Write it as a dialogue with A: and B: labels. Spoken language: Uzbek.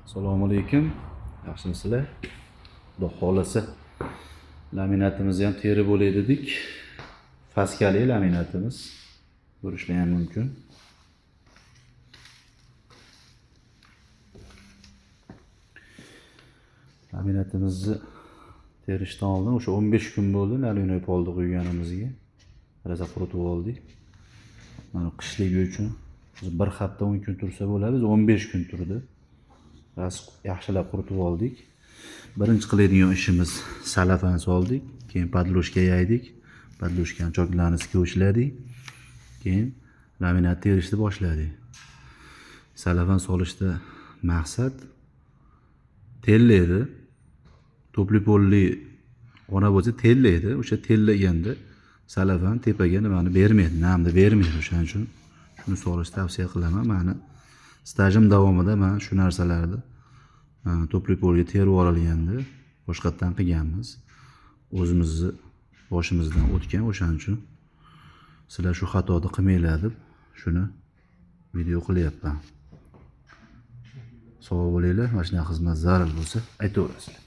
A: Assalomu alaykum. Yaxshimisizlar? Xudo xolasa laminatimizni ham terib bo'lay dedik. Faskali laminatimiz. Ko'rishlar ham mumkin. Laminatimizni terishdan oldin o'sha 15 kun bo'ldi lalinoy polni quyganimizga. Rosa quritib oldik. Mana qishligi uchun bir hafta 10 kun tursa bo'ladi. Biz 15 kun turdi. Yaxshilab quritib oldik. Birinchi qiladigan ishimiz salafan soldik, keyin podloshka yaydik, podloshkani choklarini ko'chladik, keyin laminat terishni boshladik. Salafan solishda maqsad tellaydi. To'pli polli ona bo'lsa tellaydi. O'sha tellaganda salafan tepaga nimani bermaydi, namni bermaydi. O'shaning uchun shuni solishni tavsiya qilaman. Meni stajim davomida men shu narsalarni to'pli polga terib olganda boshqatdan qilganmiz. O'zimizni boshimizdan o'tgan, o'shaning uchun sizlar shu xatoni qilmanglar deb shuni video qilyapman. Sog' bo'linglar. Mana shunaqa xizmat zarur bo'lsa aytaverasizlar.